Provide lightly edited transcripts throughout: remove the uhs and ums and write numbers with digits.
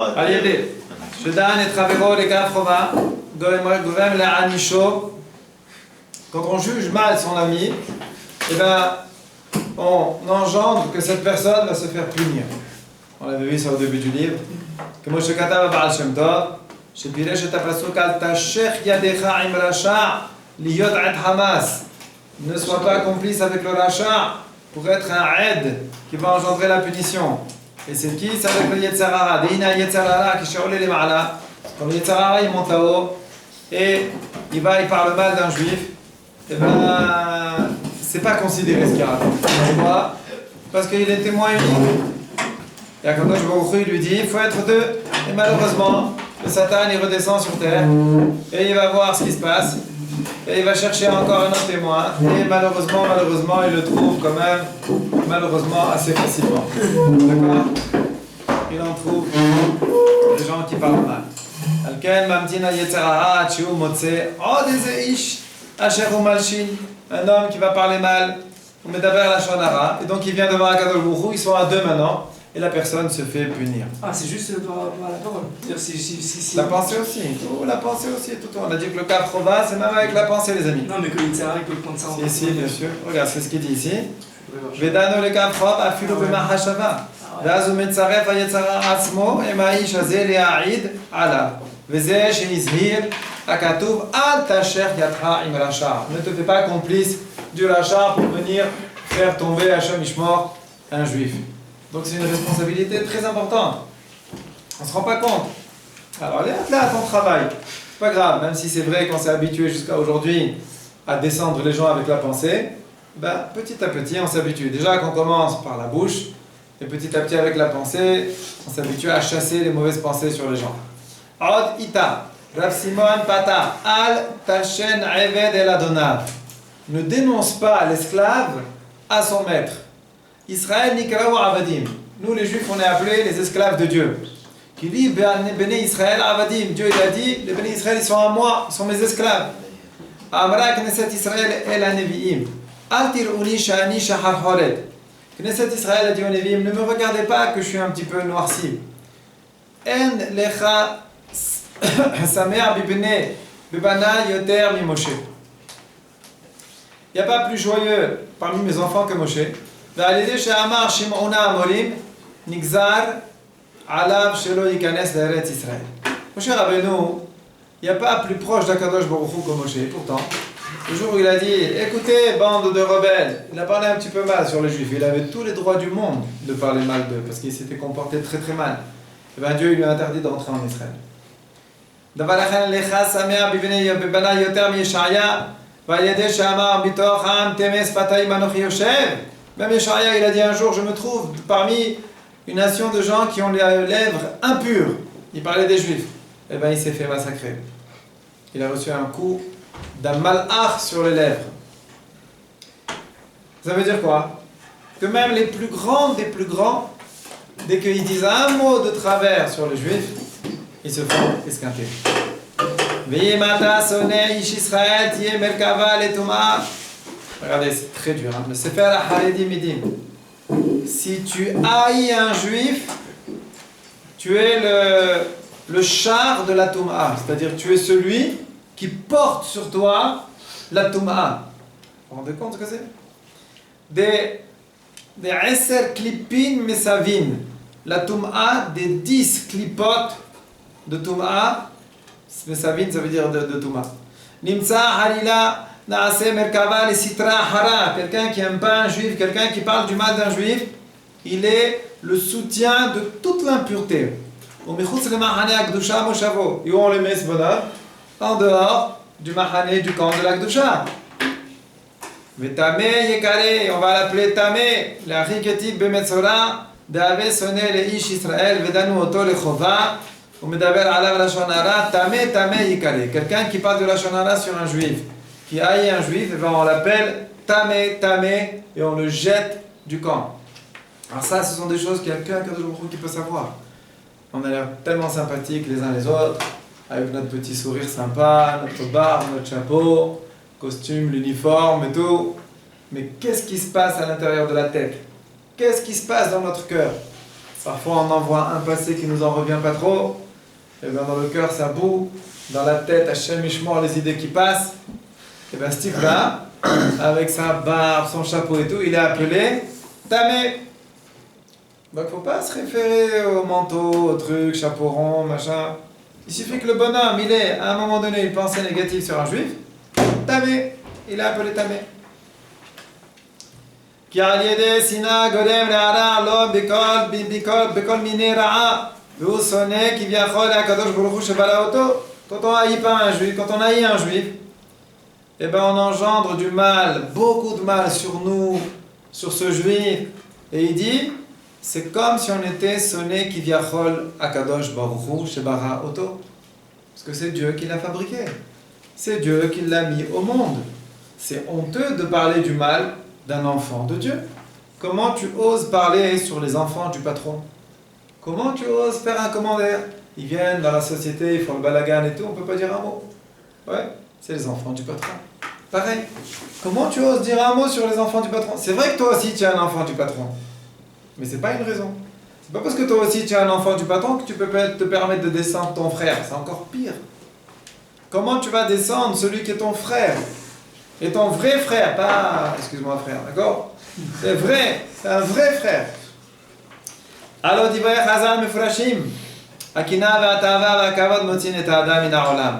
על ידי שדן את חברו לקו חובה, גורם לענישו. Quand on juge mal son ami, eh ben, on engendre que cette personne va se faire punir. On l'avait vu sur le début du livre. כמו שכתב הבעל שם טוב, שפירש את הפסוק אל תשך ידך עם רשע להיות עד חמאס. Ne sois pas complice avec le rachat pour être un aide qui va engendrer la punition. Et c'est qui? C'est avec le Yetzirara. Deina Yetzirara qui chez les Ma'ala. Quand le Yetzirara il monte là-haut et il parle mal d'un juif, et ben c'est pas considéré ce qu'il raconte. Pourquoi? Parce qu'il est témoin unique. Et à Kadosh Baruch Hu, il lui dit il faut être deux. Et malheureusement, le Satan il redescend sur terre et il va voir ce qui se passe. Et il va chercher encore un autre témoin. Et malheureusement, il le trouve quand même, malheureusement, assez facilement. D'accord? Il en trouve des gens qui parlent mal. Alken mamtina yetzerara tchiu motze od eze ish asher hu malshin. Un homme qui va parler mal, ou medaber la shonara. Et donc il vient devant Akadosh Baruch Hu, ils sont à deux maintenant. Et la personne se fait punir. Ah, c'est juste par la parole. La pensée aussi. Oh, la pensée aussi. Tout. On a dit que le cas Prova, c'est même avec la pensée, les amis. Non, mais que l'Itzara, il peut prendre ça en compte. Si, bien sûr. Regarde, c'est ce qu'il dit ici. Vedano le cas Prova, afilo b'mahashava. V'azu metzaref hayetzara atzmo, em ha'ish hazeh le'a'id alav. V'zeh shenizhir, hakatuv, al tasher yatcha im rasha. Ne te fais pas complice du rachat pour venir faire tomber Hashem Ishmor, un juif. Donc c'est une responsabilité très importante. On ne se rend pas compte. Alors là à ton travail. C'est pas grave, même si c'est vrai qu'on s'est habitué jusqu'à aujourd'hui à descendre les gens avec la pensée, ben, petit à petit on s'habitue. Déjà qu'on commence par la bouche, et petit à petit avec la pensée, on s'habitue à chasser les mauvaises pensées sur les gens. Od ita, Rav Simon Pata, al tashen eved el adonav. Ne dénonce pas l'esclave à son maître. Israël Nikraou Avadim. Nous les juifs on est appelés les esclaves de Dieu. Qui dit Béné Israël Avadim. Dieu il a dit les Béné Israël ils sont à moi, ils sont mes esclaves. Amra Knesset Israël El Aneviim. Al tiruni shani shahar holet. Knesset Israël a dit aux Neviim ne me regardez pas que je suis un petit peu noirci. En lecha samer bibne bibana yoter mi Moshe. Il n'y a pas plus joyeux parmi mes enfants que Moshe. ועל ידי שאמר שמעון האמורים נגזר עליו שלא ייכנס לארץ ישראל. Moshe Rabbeinu, il n'y a pas plus proche d'Akadosh Baruch Hu que Moshe. Pourtant, le jour où il a dit écoutez, bande de rebelles, il a parlé un petit peu mal sur les juifs. Il avait tous les droits du monde de parler mal d'eux parce qu'il s'était comporté très très mal. Et bien Dieu lui a interdit d'entrer en Israël. דבר אחר לך שמח בבני יותר מישעיה ועל ידי שאמר בתוך העם תמא שפתיים אנוכי יושב. Même Yeshaya, il a dit un jour, je me trouve parmi une nation de gens qui ont les lèvres impures. Il parlait des juifs. Eh bien, il s'est fait massacrer. Il a reçu un coup d'un malach sur les lèvres. Ça veut dire quoi? Que même les plus grands des plus grands, dès qu'ils disent un mot de travers sur les juifs, ils se font esquinter. Ve'yemata soneh ish Israël tiye merkava letuma. Regardez, c'est très dur. Le Sefer HaHaredim Midim. Si tu haïs un juif, tu es le char de la Touma. C'est-à-dire tu es celui qui porte sur toi la Touma. Vous vous rendez compte ce que c'est? Des 10 klipin mesavin. La Touma, des 10 clipotes de Touma. Mesavin, ça veut dire de Touma. Nimtsa halila. Quelqu'un qui n'aime pas un juif, quelqu'un qui parle du mal d'un juif, il est le soutien de toute l'impureté. Et où on le met ce bonhomme? En dehors du mahane, du camp de la Gdusha. On va l'appeler Tamé, la Riketib Bemetzora, Dave sonné le Ish Israël, Vedanu Oto le Chova, on medaber alav la shonara, Tamé, Tamé Yikare. Quelqu'un qui parle de la shonara sur un juif, qui haït un juif, on l'appelle Tamé, Tamé, et on le jette du camp. Alors ça, ce sont des choses qu'il n'y a qu'un qui peut savoir. On a l'air tellement sympathiques les uns les autres, avec notre petit sourire sympa, notre barbe, notre chapeau, costume, l'uniforme et tout. Mais qu'est-ce qui se passe à l'intérieur de la tête? Qu'est-ce qui se passe dans notre cœur? Parfois on envoie un passé qui nous en revient pas trop. Et bien dans le cœur ça boue. Dans la tête, Hachem Ishmor, les idées qui passent. Et bien ce type-là, avec sa barbe, son chapeau et tout, il est appelé Tamé. Donc il ne faut pas se référer au manteau, au truc, chapeau rond, machin. Il suffit que le bonhomme, il ait à un moment donné une pensée négative sur un juif. Tamé, il est appelé Tamé. Qui a lié Sina, Golem, Le'ara, Lo, Bekol, Mine, Ra'a, V'ou sonné, qui vient Chol, Akadosh, Baruch Hu, Shebala Oto. Quand on haït pas un juif, quand on haït un juif, eh ben on engendre du mal, beaucoup de mal sur nous, sur ce juif. Et il dit, c'est comme si on était sonné qui vient Chol, Akadosh, Baruch Hu, Shebala Oto. Parce que c'est Dieu qui l'a fabriqué. C'est Dieu qui l'a mis au monde. C'est honteux de parler du mal d'un enfant de Dieu. Comment tu oses parler sur les enfants du patron? Comment tu oses faire un commentaire? Ils viennent dans la société, ils font le balagan et tout, on ne peut pas dire un mot. Ouais, c'est les enfants du patron. Pareil. Comment tu oses dire un mot sur les enfants du patron? C'est vrai que toi aussi tu es un enfant du patron. Mais c'est pas une raison. C'est pas parce que toi aussi tu es un enfant du patron que tu peux te permettre de descendre ton frère. C'est encore pire. Comment tu vas descendre celui qui est ton frère? Et ton vrai frère, pas, excuse-moi frère, d'accord? C'est vrai, c'est un vrai frère. Alors,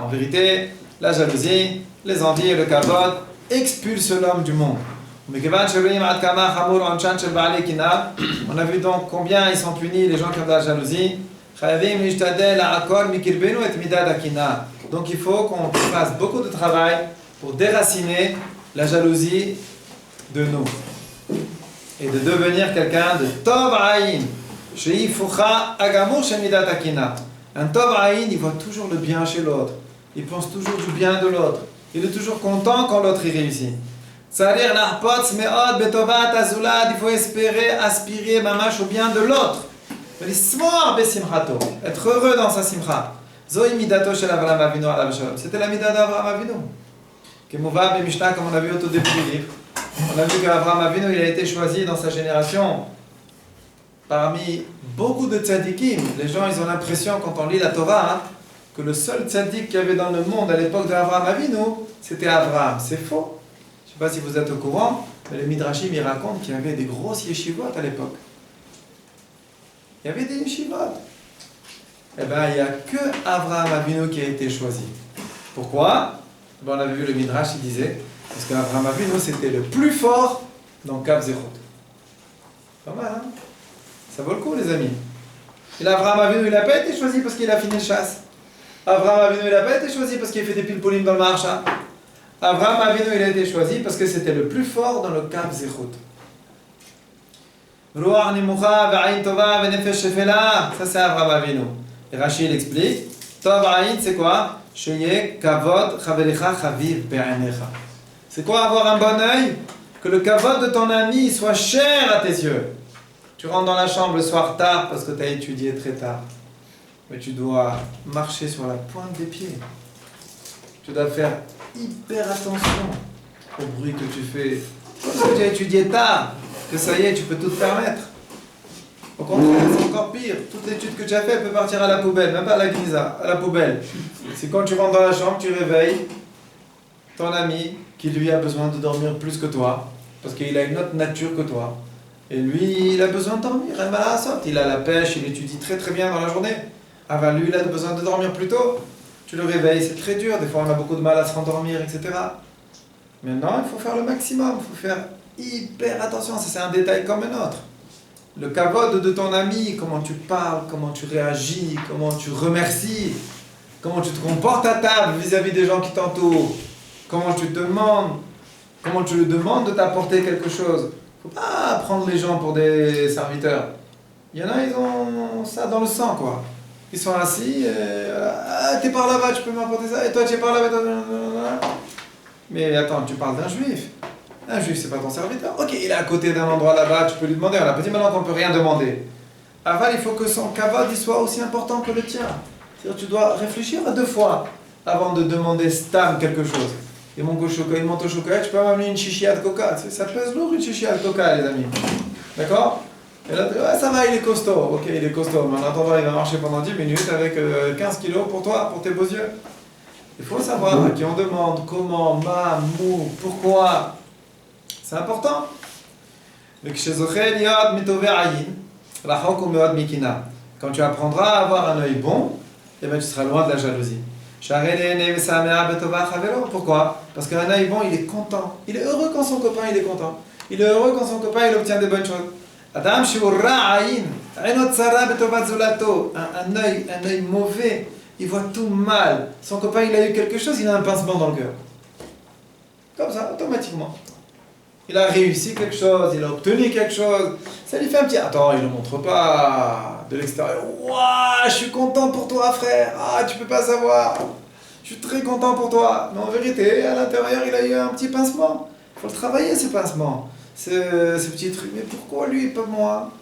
en vérité, la jalousie, les envies et le kavod expulsent l'homme du monde. On a vu donc combien ils sont punis, les gens qui ont de la jalousie. Donc il faut qu'on fasse beaucoup de travail pour déraciner la jalousie de nous et de devenir quelqu'un de Tov Aïn. Un Tov Aïn, il voit toujours le bien chez l'autre. Il pense toujours du bien de l'autre. Il est toujours content quand l'autre y réussit. Il faut espérer, aspirer mamash au bien de l'autre. Être heureux dans sa simcha. C'était la mida d'Avraham Avinu. Comme on a vu au tout début du livre, on a vu qu'Avraham Avinu il a été choisi dans sa génération parmi beaucoup de tzadikim. Les gens ils ont l'impression quand on lit la Torah que le seul tzadik qu'il y avait dans le monde à l'époque d'Avraham Avinu c'était Avraham. C'est faux. Je ne sais pas si vous êtes au courant, mais les Midrashim ils racontent qu'il y avait des grosses yeshivot à l'époque. Il y avait des yeshivot. Eh bien, il n'y a que Avraham Avinu qui a été choisi. Pourquoi? On avait vu le Midrash, il disait, parce qu'Avraham Avinu c'était le plus fort dans Kav Zerot. Pas mal, hein? Ça vaut le coup, les amis. Et Avraham Avinu, il n'a pas été choisi parce qu'il a fini le chasse. Avraham Avinu, il n'a pas été choisi parce qu'il a fait des pilpolim dans le marcha. Avraham Avinu, il a été choisi parce que c'était le plus fort dans le Kav Zerot. Ça c'est Avraham Avinu. Et Rachid explique, Tov Aïn c'est quoi? C'est quoi avoir un bon œil? Que le kavod de ton ami soit cher à tes yeux. Tu rentres dans la chambre le soir tard parce que tu as étudié très tard. Mais tu dois marcher sur la pointe des pieds. Tu dois faire hyper attention au bruit que tu fais. Parce que tu as étudié tard, que ça y est, tu peux tout te permettre. Au contraire, c'est encore pire. Toute l'étude que tu as faite peut partir à la poubelle, même pas à la gnisa, à la poubelle. C'est quand tu rentres dans la chambre, tu réveilles ton ami qui lui a besoin de dormir plus que toi, parce qu'il a une autre nature que toi. Et lui, il a besoin de dormir. Il a la pêche, il étudie très très bien dans la journée. Ah ben lui, il a besoin de dormir plus tôt. Tu le réveilles, c'est très dur. Des fois, on a beaucoup de mal à se rendormir, etc. Maintenant, il faut faire le maximum. Il faut faire hyper attention. Ça, c'est un détail comme un autre. Le kavod de ton ami, comment tu parles, comment tu réagis, comment tu remercies, comment tu te comportes à table vis-à-vis des gens qui t'entourent, comment tu lui demandes de t'apporter quelque chose. Il ne faut pas prendre les gens pour des serviteurs. Il y en a, ils ont ça dans le sang, quoi. Ils sont assis, t'es par là-bas, tu peux m'apporter ça, et toi tu es par là-bas. Mais attends, tu parles d'un juif. Un juif, c'est pas ton serviteur. Ok, il est à côté d'un endroit là-bas, tu peux lui demander. On n'a pas dit maintenant qu'on ne peut rien demander. Aval, il faut que son kavod il soit aussi important que le tien. C'est-à-dire tu dois réfléchir à 2 fois avant de demander stam quelque chose. Il monte au chocolat, tu peux m'amener une chichia de coca. Ça pèse lourd une chichia de coca, les amis. D'accord? Et là, ouais, ça va, il est costaud. Ok, il est costaud. Mais en attendant, il va marcher pendant 10 minutes avec 15 kilos pour toi, pour tes beaux yeux. Il faut savoir à qui on demande, comment, mou, pourquoi. C'est important. Quand tu apprendras à avoir un œil bon, eh ben, tu seras loin de la jalousie. Pourquoi? Parce qu'un œil bon, il est content. Il est heureux quand son copain il est content. Il est heureux quand son copain il obtient des bonnes choses. Un œil mauvais, il voit tout mal. Son copain il a eu quelque chose, il a un pincement dans le cœur. Comme ça, automatiquement. Il a réussi quelque chose, il a obtenu quelque chose. Ça lui fait un petit... Attends, il ne le montre pas de l'extérieur. Waouh, je suis content pour toi, frère. Ah, tu peux pas savoir. Je suis très content pour toi. Mais en vérité, à l'intérieur, il a eu un petit pincement. Il faut le travailler, ce pincement. Ce petit truc. Mais pourquoi lui et pas moi?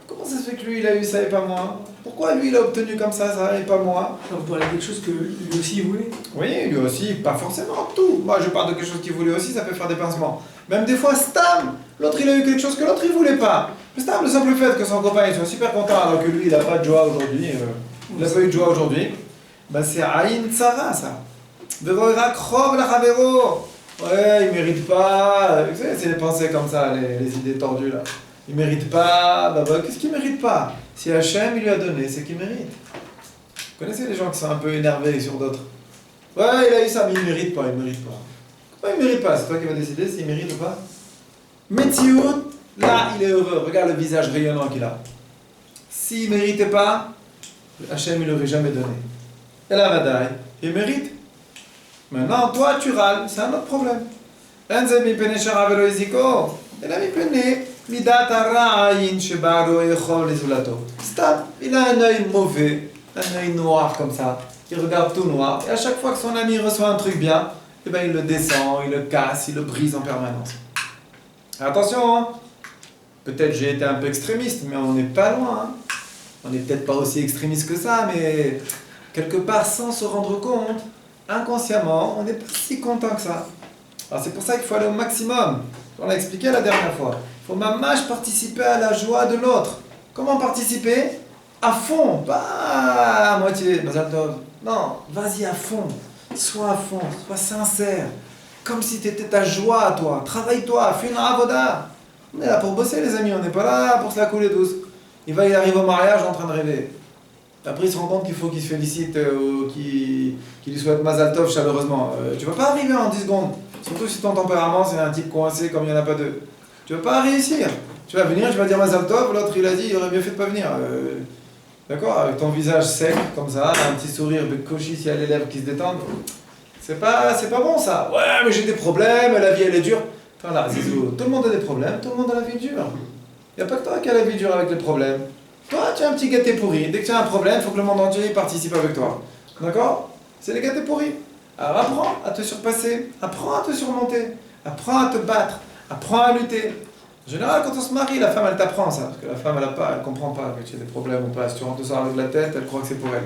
Comment ça se fait que lui, il a eu ça et pas moi? Pourquoi lui, il a obtenu comme ça et pas moi? Alors, vous parlez de quelque chose que lui aussi voulait? Oui, lui aussi, pas forcément tout. Moi, je parle de quelque chose qu'il voulait aussi, ça peut faire des pincements. Même des fois, Stam, l'autre, il a eu quelque chose que l'autre, il voulait pas. Mais Stam, le simple fait que son copain, il soit super content alors que lui, il n'a pas de joie aujourd'hui, il n'a pas eu de joie aujourd'hui, ben c'est Aïn Tsara, ça. Veroira Krov la Chavero. Ouais, il mérite pas. Vous savez, c'est les pensées comme ça, les idées tordues là. Il mérite pas, qu'est-ce qu'il mérite pas? Si Hachem il lui a donné, c'est qu'il mérite. Vous connaissez les gens qui sont un peu énervés sur d'autres? Ouais, il a eu ça, mais il mérite pas, il mérite pas. Pourquoi il mérite pas? C'est toi qui vas décider s'il mérite ou pas. Metsiout, là il est heureux, regarde le visage rayonnant qu'il a. S'il méritait pas, Hachem il l'aurait jamais donné. Et là, Vadaï, il mérite. Maintenant, toi tu râles, c'est un autre problème. Enzemi penechara velo iziko, il a mis pené. Stop, il a un œil mauvais, un œil noir comme ça, il regarde tout noir, et à chaque fois que son ami reçoit un truc bien, eh ben il le descend, il le casse, il le brise en permanence. Attention, hein. Peut-être j'ai été un peu extrémiste, mais on n'est pas loin. Hein. On n'est peut-être pas aussi extrémiste que ça, mais quelque part sans se rendre compte, inconsciemment, on n'est pas si content que ça. Alors c'est pour ça qu'il faut aller au maximum. On l'a expliqué la dernière fois. Il faut mamash participer à la joie de l'autre. Comment participer? À fond, pas à moitié. Non, vas-y à fond. Sois à fond, sois sincère. Comme si c'était ta joie à toi. Travaille-toi, fais une avoda. On est là pour bosser les amis, on n'est pas là pour se la couler douce. Il arrive au mariage en train de rêver. Après il se rend compte qu'il faut qu'il se félicite ou qu'il lui souhaite Mazal Tov chaleureusement. Tu ne vas pas arriver en 10 secondes. Surtout si ton tempérament c'est un type coincé comme il n'y en a pas deux. Tu ne vas pas réussir. Tu vas venir, tu vas dire Mazal Tov, l'autre il a dit il aurait bien fait de pas venir. D'accord? Avec ton visage sec comme ça, un petit sourire de cochis s'il y a les lèvres qui se détendent. C'est pas bon ça. Ouais mais j'ai des problèmes, la vie elle est dure. Enfin là, Zizou, tout le monde a des problèmes, tout le monde a la vie dure. Il n'y a pas que toi qui a la vie dure avec les problèmes. Toi tu as un petit gâté pourri. Dès que tu as un problème, il faut que le monde entier participe avec toi. D'accord? C'est les gâtés pourris. Alors apprends à te surpasser, apprends à te surmonter, apprends à te battre, apprends à lutter. En général, quand on se marie, la femme elle t'apprend ça, parce que la femme elle comprend pas que tu as des problèmes ou pas. Si tu rentres le soir avec la tête, elle croit que c'est pour elle.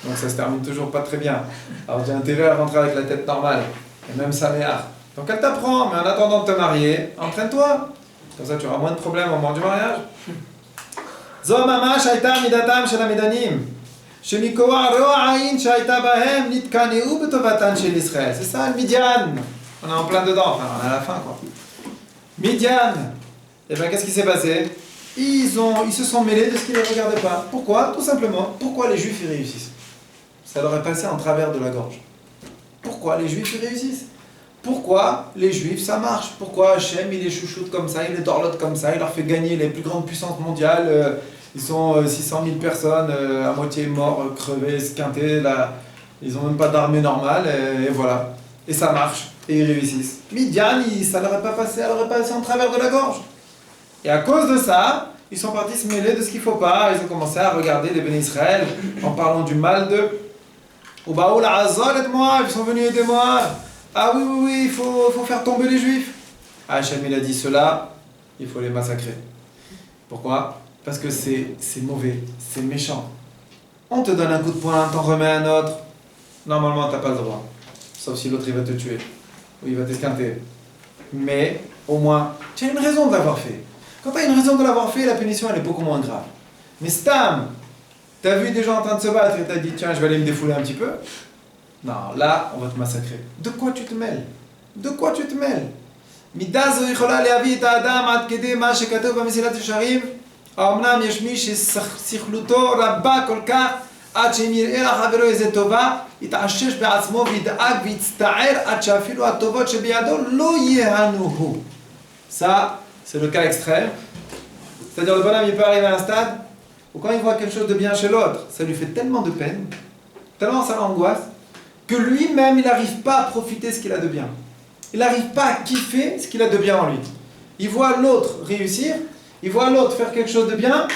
Donc ça se termine toujours pas très bien. Alors tu as intérêt à rentrer avec la tête normale, et même ça m'énerve. Donc elle t'apprend, mais en attendant de te marier, entraîne-toi. Comme ça tu auras moins de problèmes au moment du mariage. Zo mamash hayta midatam shel hamidanim. C'est ça, le Midian. On est en plein dedans, enfin, on est à la fin, quoi. Midian. Et bien, qu'est-ce qui s'est passé? Ils se sont mêlés de ce qui ne les regardait pas. Pourquoi? Tout simplement, pourquoi les Juifs y réussissent? Ça leur est passé en travers de la gorge. Pourquoi les Juifs y réussissent? Pourquoi les Juifs, ça marche? Pourquoi Hachem, il les chouchoute comme ça, il les dorlote comme ça, il leur fait gagner les plus grandes puissances mondiales Ils sont 600 000 personnes à moitié morts, crevés, esquintés, là. Ils n'ont même pas d'armée normale, et voilà. Et ça marche, et ils réussissent. Midian, ça leur est pas passé, elle aurait passé en travers de la gorge. Et à cause de ça, ils sont partis se mêler de ce qu'il ne faut pas, ils ont commencé à regarder les bénis Israël en parlant du mal d'eux. Oubaoul Azol, aide-moi, ils sont venus aider moi. Ah oui, il faut faire tomber les Juifs. Hachem, il a dit cela, il faut les massacrer. Pourquoi? Parce que c'est mauvais, c'est méchant. On te donne un coup de poing, t'en remets un autre. Normalement, t'as pas le droit. Sauf si l'autre, il va te tuer. Ou il va t'esquinter. Mais, au moins, tu as une raison de l'avoir fait. Quand tu as une raison de l'avoir fait, la punition elle est beaucoup moins grave. Mais Stam, tu as vu des gens en train de se battre et tu as dit tiens, je vais aller me défouler un petit peu. Non, là, on va te massacrer. De quoi tu te mêles? De quoi tu te mêles? מידה זו יכולה להביא את האדם עד כדי מה שכתוב במסילת ישרים, האמנם יש מי ששכלותו רבה כל כך עד שאם יראה לחברו איזה טובה יתעשש בעצמו וידאג ויצטער עד שאפילו הטובות שבידו לא ייהנו. Ça, c'est le cas extrême. C'est-à-dire le bonhomme il peut arriver à un stade où quand il voit quelque chose de bien chez l'autre, ça lui fait tellement de peine, tellement ça l'angoisse, que lui-même il n'arrive pas à profiter de ce qu'il a de bien. Il n'arrive pas à kiffer ce qu'il a de bien en lui. Il voit l'autre réussir, il voit l'autre faire quelque chose de bien,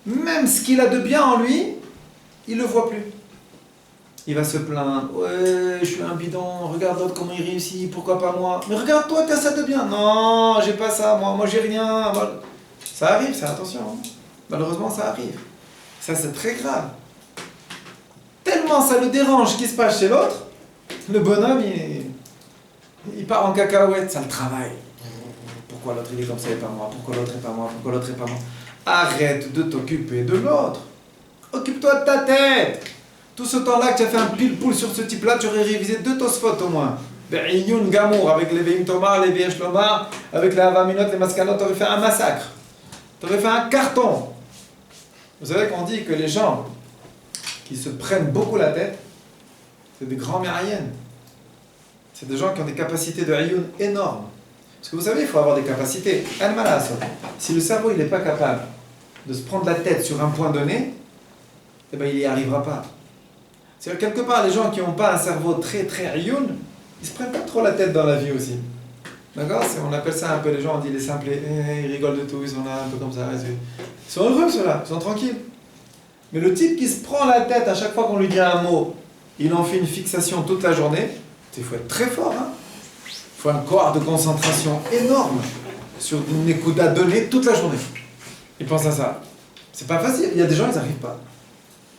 même ce qu'il a de bien en lui, il ne le voit plus. Il va se plaindre, ouais, je suis un bidon, regarde l'autre comment il réussit, pourquoi pas moi? Mais regarde toi, tu as ça de bien. Non, j'ai pas ça, moi j'ai rien. Ça arrive, ça, attention. Hein. Malheureusement, ça arrive. Ça, c'est très grave. Tellement ça le dérange ce qui se passe chez l'autre, le bonhomme, il part en cacahuète, ça le travaille. Pourquoi l'autre il est comme ça et pas moi? Pourquoi l'autre est pas moi? Pourquoi l'autre est pas moi? Arrête de t'occuper de l'autre. Occupe-toi de ta tête. Tout ce temps-là que tu as fait un pile-poule sur ce type-là, tu aurais révisé 2 tosfot au moins. Be'iyun gamour, avec les Ve'im Tomar, les Ve'esh Lomar, avec les Avaminot, les Maskanot, tu aurais fait un massacre. Tu aurais fait un carton. Vous savez qu'on dit que les gens qui se prennent beaucoup la tête, c'est des grands mériennes. C'est des gens qui ont des capacités de ayun énormes. Parce que vous savez, il faut avoir des capacités. Si le cerveau il n'est pas capable de se prendre la tête sur un point donné, eh ben, il n'y arrivera pas. C'est-à-dire quelque part, les gens qui n'ont pas un cerveau très très ayun, ils se prennent pas trop la tête dans la vie aussi. D'accord? On appelle ça un peu, les gens, on dit les simples, ils rigolent de tout, ils sont là un peu comme ça. Ils sont heureux ceux-là, ils sont tranquilles. Mais le type qui se prend la tête à chaque fois qu'on lui dit un mot, il en fait une fixation toute la journée, il faut être très fort. Hein? Il faut un corps de concentration énorme sur une écoute donnée toute la journée. Il pense à ça. C'est pas facile, il y a des gens, ils n'arrivent pas.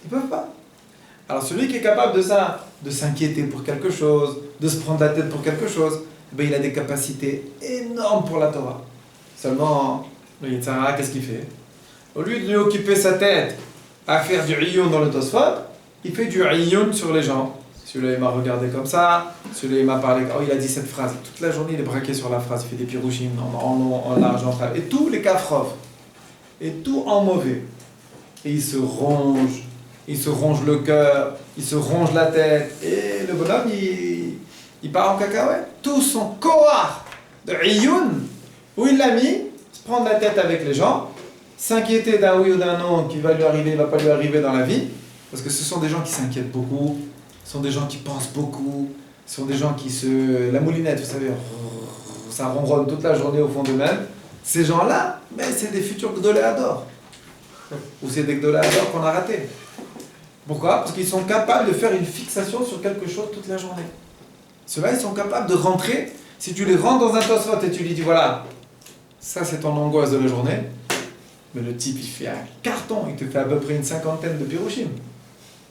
Ils peuvent pas. Alors celui qui est capable de ça, de s'inquiéter pour quelque chose, de se prendre la tête pour quelque chose, ben il a des capacités énormes pour la Torah. Seulement, le Yitzhara, qu'est-ce qu'il fait? Au lieu de lui occuper sa tête à faire du Iyun dans le Tosfot, il fait du Iyun sur les gens. Celui-là, il m'a regardé comme ça, celui-là, il m'a parlé, oh, il a dit cette phrase. Toute la journée, il est braqué sur la phrase, il fait des pirouchim en long, en large, en travers. Et tous les kafrov. Et tout en mauvais. Et il se ronge le cœur, il se ronge la tête. Et le bonhomme, il part en cacahuète. Tout son koar de Iyun, où il l'a mis, se prendre la tête avec les gens, s'inquiéter d'un oui ou d'un non qui va lui arriver, va pas lui arriver dans la vie. Parce que ce sont des gens qui s'inquiètent beaucoup. Ce sont des gens qui pensent beaucoup, ce sont des gens qui se... La moulinette, vous savez, ça ronronne toute la journée au fond d'eux-mêmes. Ces gens-là, mais c'est des futurs Gdoléador. Ou c'est des Gdoléador qu'on a ratés. Pourquoi? Parce qu'ils sont capables de faire une fixation sur quelque chose toute la journée. Ceux-là, ils sont capables de rentrer. Si tu les rentres dans un tosfot et tu lui dis, voilà, ça c'est ton angoisse de la journée, mais le type, il fait un carton, il te fait à peu près une 50aine de pirouchim.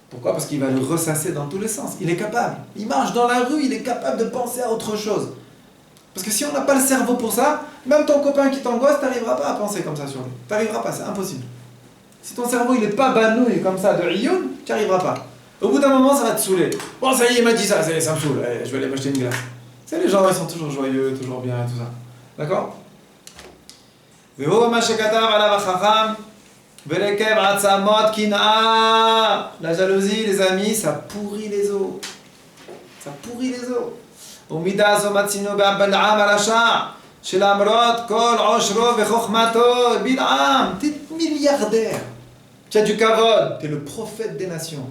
Pourquoi? Parce qu'il va le ressasser dans tous les sens. Il est capable. Il marche dans la rue, il est capable de penser à autre chose. Parce que si on n'a pas le cerveau pour ça, même ton copain qui t'angoisse, tu n'arriveras pas à penser comme ça sur lui. Tu n'arriveras pas, c'est impossible. Si ton cerveau il n'est pas banouille comme ça de Iyun, tu n'y arriveras pas. Au bout d'un moment, ça va te saouler. Bon, ça y est, il m'a dit ça, ça me saoule. Allez, je vais aller m'acheter une glace. Tu sais, les gens, ils sont toujours joyeux, toujours bien et tout ça. D'accord? La jalousie, les amis, ça pourrit les os. Ça pourrit les os. T'es milliardaire. Tu as du kavod. T'es le prophète des nations.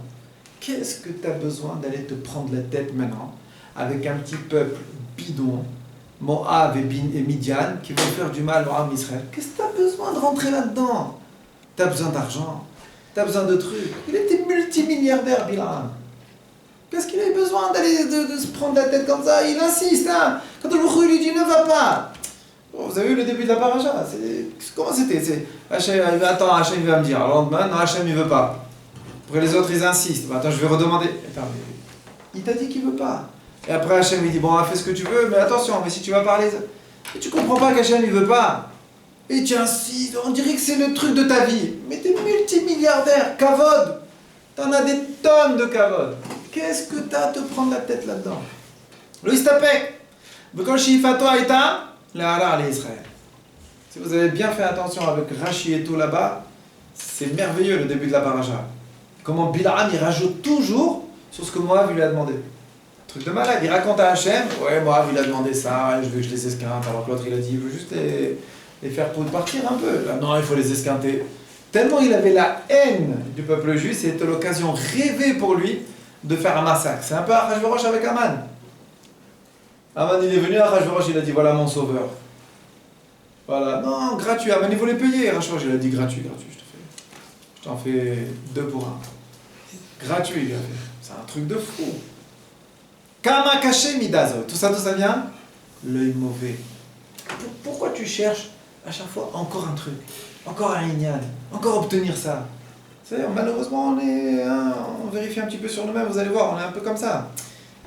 Qu'est-ce que tu as besoin d'aller te prendre la tête maintenant avec un petit peuple bidon, Moab et Midian, qui vont faire du mal au Ham Israël? Qu'est-ce que tu as besoin de rentrer là-dedans? Tu as besoin d'argent, tu as besoin de trucs. Il était multimilliardaire, Bilam. Qu'est-ce qu'il a besoin d'aller de se prendre la tête comme ça? Il insiste, hein. Quand le Boukhou lui dit ne va pas. Bon, vous avez vu le début de la paracha? Comment c'était? Attends, Hachem il va me dire. Le lendemain, non, Hachem il veut pas. Après les autres ils insistent. Attends, je vais redemander. Attends, il t'a dit qu'il veut pas. Et après Hachem il dit bon, fais ce que tu veux, mais attention, mais si tu vas parler. Et tu comprends pas qu'Hachem il veut pas. Et tu insistes, on dirait que c'est le truc de ta vie. Mais t'es multimilliardaire, kavod. T'en as des tonnes de kavod. Qu'est-ce que t'as à te prendre la tête là-dedans? Lo istapek. Quand Shifato Aïta, la halal Israël. Si vous avez bien fait attention avec Rashi et tout là-bas, c'est merveilleux le début de la paracha. Comment Bil'am il rajoute toujours sur ce que Moab lui a demandé. Truc de malade, il raconte à Hachem, ouais Moab il a demandé ça, je veux que je les esquinte, alors que l'autre il a dit, il veut juste les faire pour partir un peu. Là, non, il faut les esquinter. Tellement il avait la haine du peuple juif, c'était l'occasion rêvée pour lui de faire un massacre. C'est un peu Achashverosh avec Aman. Aman il est venu à Achashverosh, il a dit voilà mon sauveur. Voilà, non, gratuit, Aman il voulait payer. Achashverosh il a dit gratuit, je t'en fais 2 pour 1. Gratuit, il a fait. C'est un truc de fou. Kama caché midazo. Tout ça vient? L'œil mauvais. Pourquoi tu cherches à chaque fois encore un truc? Encore un ignan? Encore obtenir ça? Malheureusement, on vérifie un petit peu sur nous-mêmes, vous allez voir, on est un peu comme ça.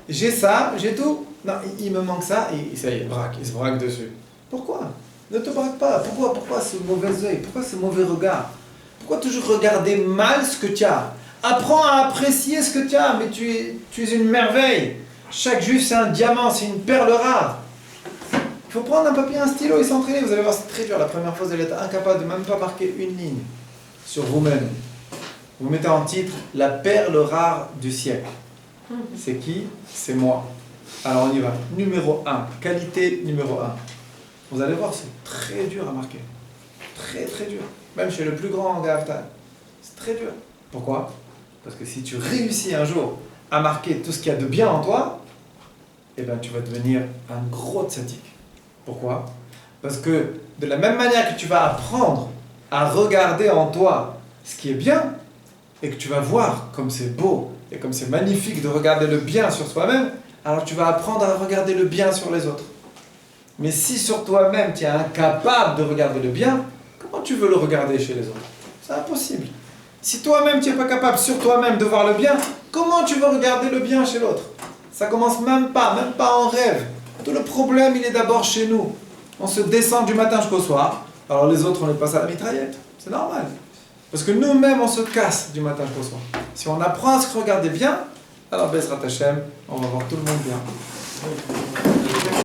J'ai ça, j'ai tout. Non, il me manque ça, et ça y est, il se braque dessus. Pourquoi? Ne te braque pas. Pourquoi ce mauvais œil? Pourquoi ce mauvais regard? Pourquoi toujours regarder mal ce que tu as? Apprends à apprécier ce que tu as, mais tu es une merveille. Chaque juif, c'est un diamant, c'est une perle rare. Il faut prendre un papier, un stylo et s'entraîner. Vous allez voir, c'est très dur. La première fois, vous allez être incapable de même pas marquer une ligne sur vous-même. Vous mettez en titre « La perle rare du siècle ». C'est qui? C'est moi. Alors on y va. Numéro 1. Qualité numéro 1. Vous allez voir, c'est très dur à marquer. Très très dur. Même chez le plus grand Gaaftan. C'est très dur. Pourquoi? Parce que si tu réussis un jour à marquer tout ce qu'il y a de bien en toi, eh ben, tu vas devenir un gros tzaddik. Pourquoi? Parce que de la même manière que tu vas apprendre à regarder en toi ce qui est bien, et que tu vas voir comme c'est beau et comme c'est magnifique de regarder le bien sur soi-même, alors tu vas apprendre à regarder le bien sur les autres. Mais si sur toi-même tu es incapable de regarder le bien, comment tu veux le regarder chez les autres? C'est impossible. Si toi-même tu n'es pas capable sur toi-même de voir le bien, comment tu veux regarder le bien chez l'autre? Ça commence même pas en rêve. Tout le problème il est d'abord chez nous. On se descend du matin jusqu'au soir, alors les autres on les passe à la mitraillette. C'est normal. Parce que nous-mêmes on se casse du matin jusqu'au soir. Si on apprend à se regarder bien, alors Bezrat Hashem, on va voir tout le monde bien.